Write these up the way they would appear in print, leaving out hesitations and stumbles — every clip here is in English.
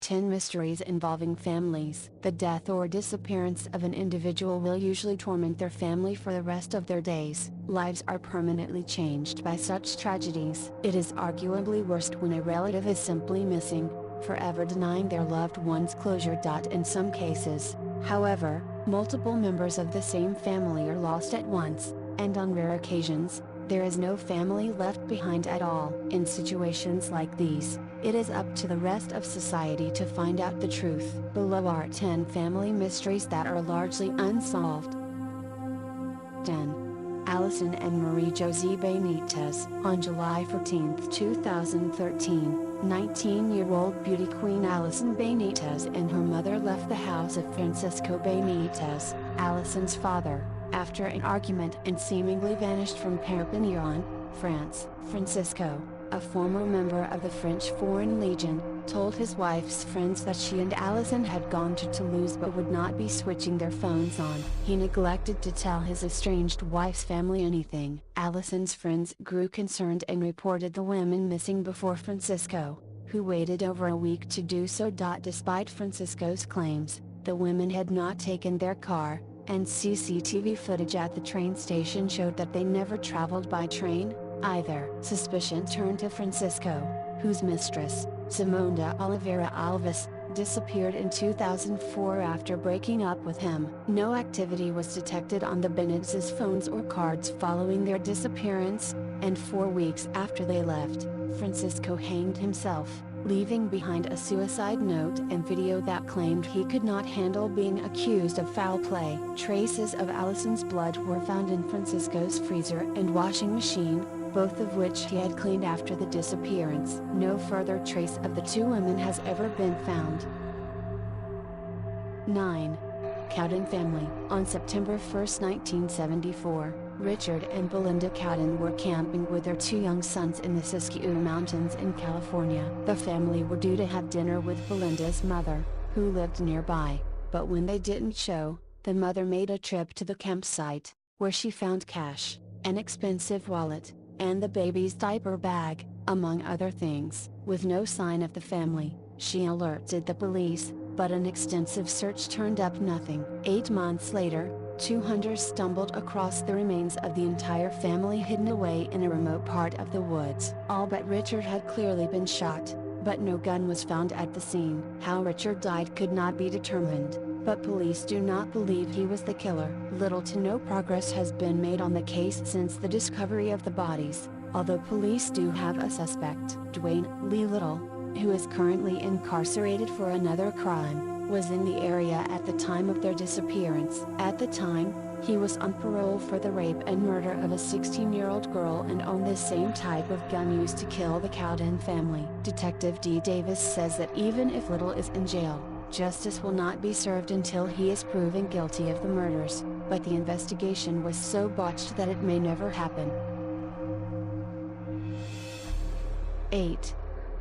10 Mysteries involving families. The death or disappearance of an individual will usually torment their family for the rest of their days. Lives are permanently changed by such tragedies. It is arguably worst when a relative is simply missing, forever denying their loved ones closure. In some cases, however, multiple members of the same family are lost at once, and on rare occasions, there is no family left behind at all. In situations like these, it is up to the rest of society to find out the truth. Below are 10 family mysteries that are largely unsolved. 10. Alison and Marie Josie Benitez. On July 14, 2013, 19-year-old beauty queen Alison Benitez and her mother left the house of Francisco Benitez, Alison's father, after an argument, and seemingly vanished from Perpignan, France. Francisco, a former member of the French Foreign Legion, told his wife's friends that she and Alison had gone to Toulouse but would not be switching their phones on. He neglected to tell his estranged wife's family anything. Alison's friends grew concerned and reported the women missing before Francisco, who waited over a week to do so. Despite Francisco's claims, the women had not taken their car, and CCTV footage at the train station showed that they never traveled by train, either. Suspicion turned to Francisco, whose mistress, Simonda Oliveira Alves, disappeared in 2004 after breaking up with him. No activity was detected on the Benitez's phones or cards following their disappearance, and 4 weeks after they left, Francisco hanged himself, leaving behind a suicide note and video that claimed he could not handle being accused of foul play. Traces of Alison's blood were found in Francisco's freezer and washing machine, both of which he had cleaned after the disappearance. No further trace of the two women has ever been found. 9. Cowden family. On September 1, 1974, Richard and Belinda Cowden were camping with their 2 young sons in the Siskiyou Mountains in California. The family were due to have dinner with Belinda's mother, who lived nearby, but when they didn't show, the mother made a trip to the campsite, where she found cash, an expensive wallet, and the baby's diaper bag, among other things. With no sign of the family, she alerted the police, but an extensive search turned up nothing. 8 months later, 2 hunters stumbled across the remains of the entire family hidden away in a remote part of the woods. All but Richard had clearly been shot, but no gun was found at the scene. How Richard died could not be determined, but police do not believe he was the killer. Little to no progress has been made on the case since the discovery of the bodies, although police do have a suspect. Dwayne Lee Little, who is currently incarcerated for another crime, was in the area at the time of their disappearance. At the time, he was on parole for the rape and murder of a 16-year-old girl and owned the same type of gun used to kill the Cowden family. Detective D. Davis says that even if Little is in jail, justice will not be served until he is proven guilty of the murders, but the investigation was so botched that it may never happen. 8.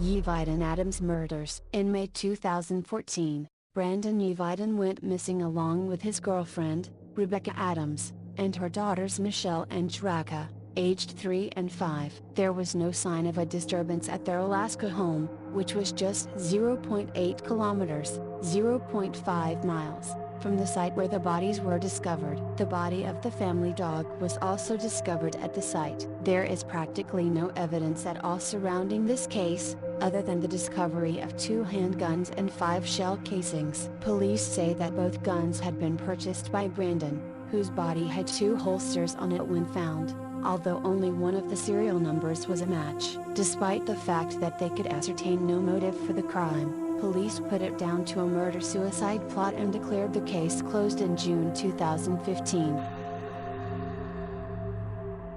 Yviden Adams murders. In May 2014, Brandon Yviden went missing along with his girlfriend, Rebecca Adams, and her daughters Michelle and Draka, aged 3 and 5. There was no sign of a disturbance at their Alaska home, which was just 0.8 kilometers, 0.5 miles, from the site where the bodies were discovered. The body of the family dog was also discovered at the site. There is practically no evidence at all surrounding this case, other than the discovery of 2 handguns and 5 shell casings. Police say that both guns had been purchased by Brandon, whose body had 2 holsters on it when found, although only one of the serial numbers was a match. Despite the fact that they could ascertain no motive for the crime, police put it down to a murder-suicide plot and declared the case closed in June 2015.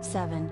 7.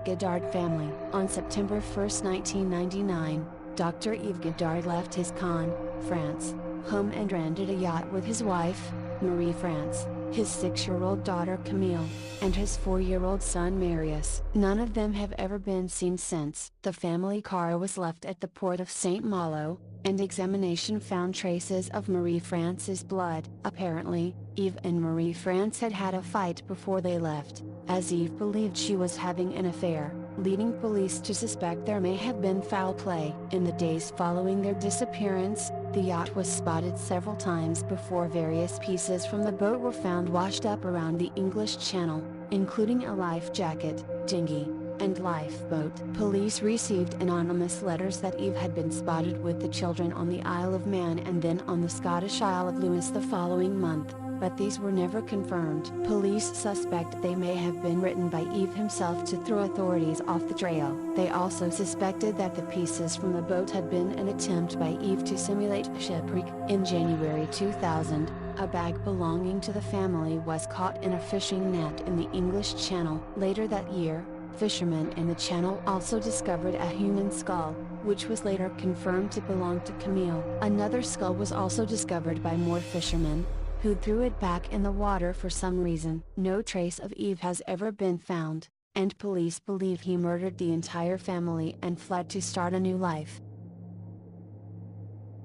Godard family. On September 1, 1999, Dr. Yves Godard left his Cannes, France, home and rented a yacht with his wife, Marie France, his 6-year-old daughter Camille, and his 4-year-old son Marius. None of them have ever been seen since. The family car was left at the port of St. Malo, and examination found traces of Marie France's blood. Apparently, Yves and Marie France had had a fight before they left, as Yves believed she was having an affair. leading police to suspect there may have been foul play. In the days following their disappearance, the yacht was spotted several times before various pieces from the boat were found washed up around the English Channel, including a life jacket, dinghy, and lifeboat. Police received anonymous letters that Eve had been spotted with the children on the Isle of Man and then on the Scottish Isle of Lewis the following month, but these were never confirmed. Police suspect they may have been written by Eve himself to throw authorities off the trail. They also suspected that the pieces from the boat had been an attempt by Eve to simulate shipwreck. In January 2000, a bag belonging to the family was caught in a fishing net in the English Channel. Later that year, fishermen in the channel also discovered a human skull, which was later confirmed to belong to Camille. Another skull was also discovered by more fishermen, who threw it back in the water for some reason. No trace of Eve has ever been found, and police believe he murdered the entire family and fled to start a new life.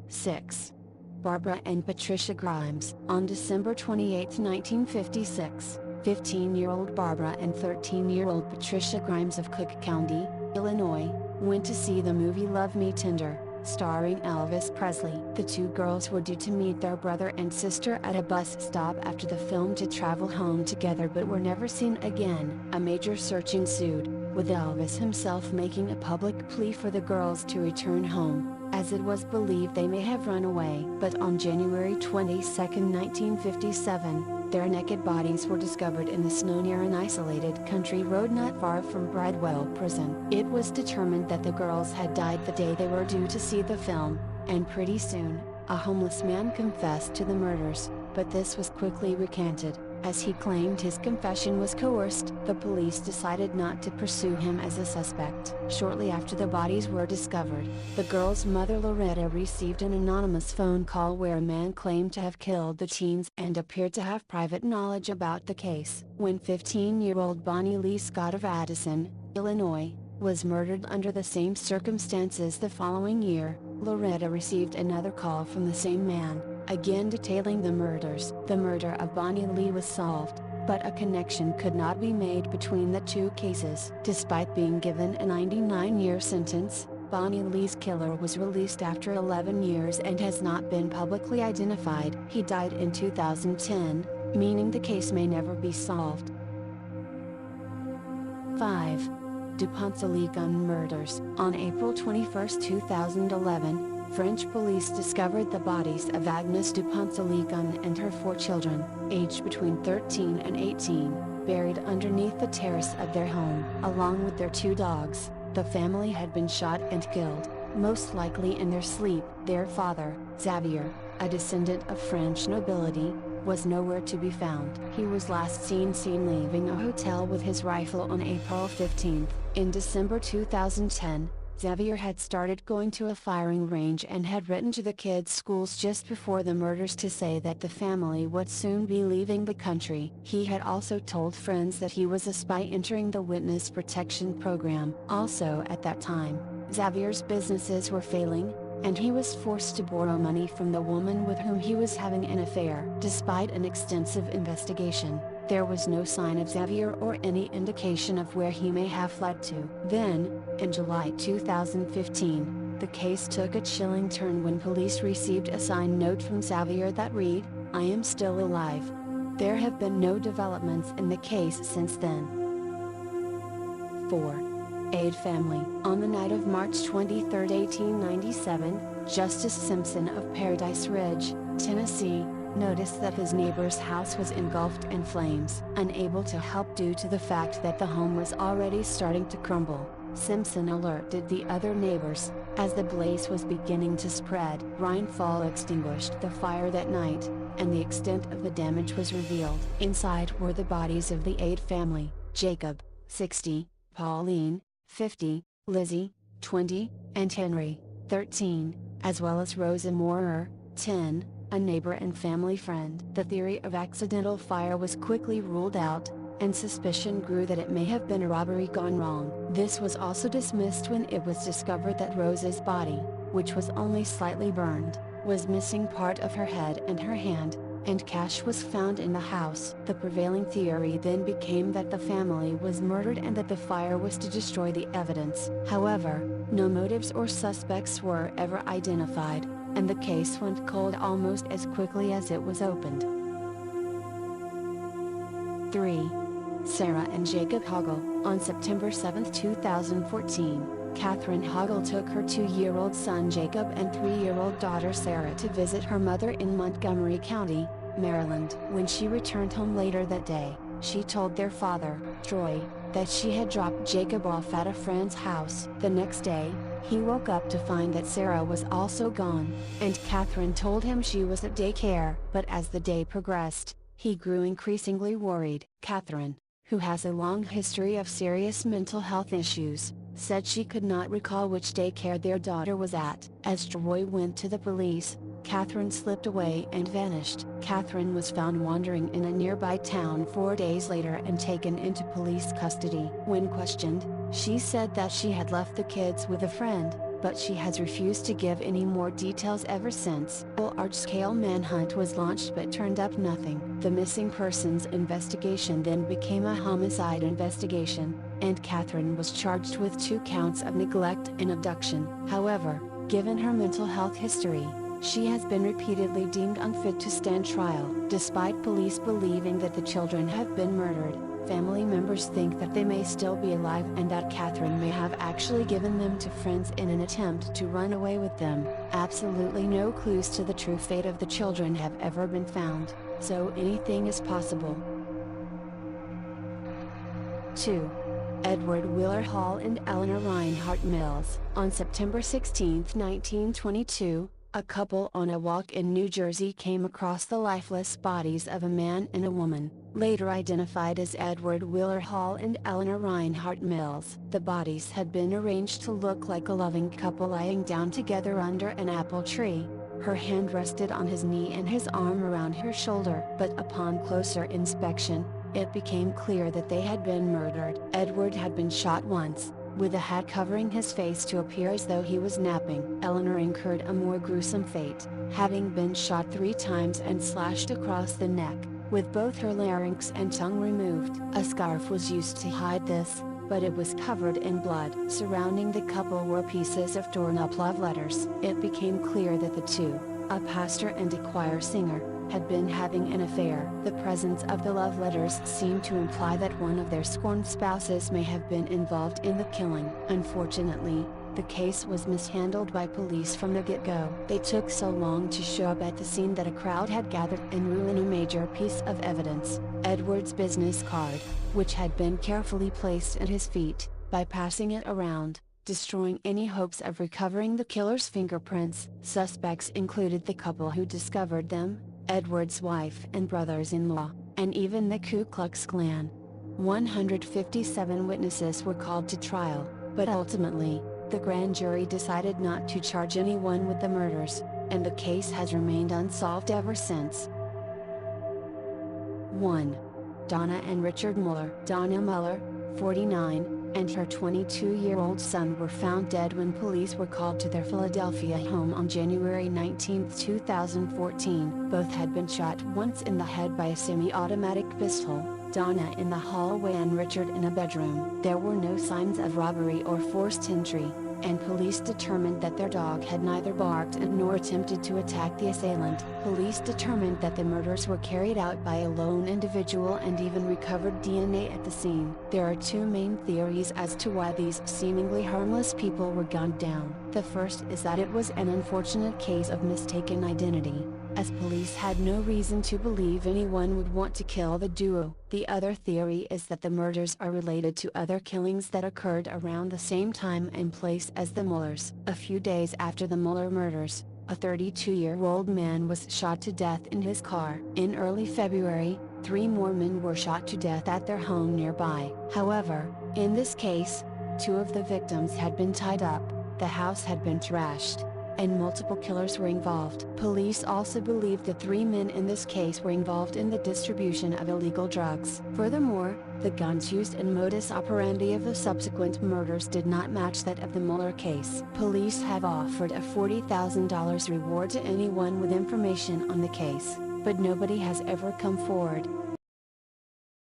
6. Barbara and Patricia Grimes. On December 28, 1956, 15-year-old Barbara and 13-year-old Patricia Grimes of Cook County, Illinois, went to see the movie Love Me Tender, starring Elvis Presley. The two girls were due to meet their brother and sister at a bus stop after the film to travel home together but were never seen again. A major search ensued, with Elvis himself making a public plea for the girls to return home, as it was believed they may have run away. But on January 22, 1957, their naked bodies were discovered in the snow near an isolated country road not far from Bridewell Prison. It was determined that the girls had died the day they were due to see the film, and pretty soon, a homeless man confessed to the murders, but this was quickly recanted, as he claimed his confession was coerced. The police decided not to pursue him as a suspect. Shortly after the bodies were discovered, the girls' mother Loretta received an anonymous phone call where a man claimed to have killed the teens and appeared to have private knowledge about the case. When 15-year-old Bonnie Lee Scott of Addison, Illinois, was murdered under the same circumstances the following year, Loretta received another call from the same man, again detailing the murders. The murder of Bonnie Lee was solved, but a connection could not be made between the two cases. Despite being given a 99-year sentence, Bonnie Lee's killer was released after 11 years and has not been publicly identified. He died in 2010, meaning the case may never be solved. 5. DuPont Sallee Gun murders. On April 21, 2011, French police discovered the bodies of Agnes DuPont Sallee Gun and her 4 children, aged between 13 and 18, buried underneath the terrace of their home. Along with their 2 dogs, the family had been shot and killed, most likely in their sleep. Their father, Xavier, a descendant of French nobility, was nowhere to be found. He was last seen leaving a hotel with his rifle on April 15. In December 2010, Xavier had started going to a firing range and had written to the kids' schools just before the murders to say that the family would soon be leaving the country. He had also told friends that he was a spy entering the witness protection program. Also at that time, Xavier's businesses were failing, and he was forced to borrow money from the woman with whom he was having an affair. Despite an extensive investigation, there was no sign of Xavier or any indication of where he may have fled to. Then, in July 2015, the case took a chilling turn when police received a signed note from Xavier that read, "I am still alive." There have been no developments in the case since then. 4. Aid family. On the night of March 23, 1897, Justice Simpson of Paradise Ridge, Tennessee, noticed that his neighbor's house was engulfed in flames. Unable to help due to the fact that the home was already starting to crumble, Simpson alerted the other neighbors. As the blaze was beginning to spread, Reinhardt extinguished the fire that night, and the extent of the damage was revealed. Inside were the bodies of the Aid family: Jacob, 60, Pauline, 50, Lizzie, 20, and Henry, 13, as well as Rosa Moorer, 10, a neighbor and family friend. The theory of accidental fire was quickly ruled out, and suspicion grew that it may have been a robbery gone wrong. This was also dismissed when it was discovered that Rosa's body, which was only slightly burned, was missing part of her head and her hand, and cash was found in the house. The prevailing theory then became that the family was murdered and that the fire was to destroy the evidence. However, no motives or suspects were ever identified, and the case went cold almost as quickly as it was opened. 3. Sarah and Jacob Hoggle. On September 7, 2014, Catherine Hoggle took her 2-year-old son Jacob and 3-year-old daughter Sarah to visit her mother in Montgomery County, Maryland. When she returned home later that day, she told their father, Troy, that she had dropped Jacob off at a friend's house. The next day, he woke up to find that Sarah was also gone, and Catherine told him she was at daycare. But as the day progressed, he grew increasingly worried. Catherine, who has a long history of serious mental health issues, said she could not recall which daycare their daughter was at. As Troy went to the police, Catherine slipped away and vanished. Catherine was found wandering in a nearby town 4 days later and taken into police custody. When questioned, she said that she had left the kids with a friend, but she has refused to give any more details ever since. A large-scale manhunt was launched but turned up nothing. The missing persons investigation then became a homicide investigation, and Catherine was charged with 2 counts of neglect and abduction. However, given her mental health history, she has been repeatedly deemed unfit to stand trial. Despite police believing that the children have been murdered, family members think that they may still be alive and that Catherine may have actually given them to friends in an attempt to run away with them. Absolutely no clues to the true fate of the children have ever been found, so anything is possible. 2. Edward Wheeler Hall and Eleanor Reinhardt Mills. On September 16, 1922, a couple on a walk in New Jersey came across the lifeless bodies of a man and a woman, later identified as Edward Wheeler Hall and Eleanor Reinhardt Mills. The bodies had been arranged to look like a loving couple lying down together under an apple tree. Her hand rested on his knee and his arm around her shoulder. But upon closer inspection, it became clear that they had been murdered. Edward had been shot once, with a hat covering his face to appear as though he was napping. Eleanor incurred a more gruesome fate, having been shot 3 times and slashed across the neck, with both her larynx and tongue removed. A scarf was used to hide this, but it was covered in blood. Surrounding the couple were pieces of torn-up love letters. It became clear that the two, a pastor and a choir singer, had been having an affair. The presence of the love letters seemed to imply that one of their scorned spouses may have been involved in the killing. Unfortunately, the case was mishandled by police from the get-go. They took so long to show up at the scene that a crowd had gathered and ruined a major piece of evidence, Edward's business card, which had been carefully placed at his feet, by passing it around, destroying any hopes of recovering the killer's fingerprints. Suspects included the couple who discovered them, Edward's wife and brothers-in-law, and even the Ku Klux Klan. 157 witnesses were called to trial, but ultimately, the grand jury decided not to charge anyone with the murders, and the case has remained unsolved ever since. 1. Donna and Richard Muller. Donna Muller, 49, and her 22-year-old son were found dead when police were called to their Philadelphia home on January 19, 2014. Both had been shot once in the head by a semi-automatic pistol, Donna in the hallway and Richard in a bedroom. There were no signs of robbery or forced entry, and police determined that their dog had neither barked nor attempted to attack the assailant. Police determined that the murders were carried out by a lone individual and even recovered DNA at the scene. There are 2 main theories as to why these seemingly harmless people were gunned down. The first is that it was an unfortunate case of mistaken identity, as police had no reason to believe anyone would want to kill the duo. The other theory is that the murders are related to other killings that occurred around the same time and place as the Mullers. A few days after the Muller murders, a 32-year-old man was shot to death in his car. In early February, 3 more men were shot to death at their home nearby. However, in this case, 2 of the victims had been tied up, the house had been trashed, and multiple killers were involved. Police also believe the 3 men in this case were involved in the distribution of illegal drugs. Furthermore, the guns used and modus operandi of the subsequent murders did not match that of the Muller case. Police have offered a $40,000 reward to anyone with information on the case. but nobody has ever come forward.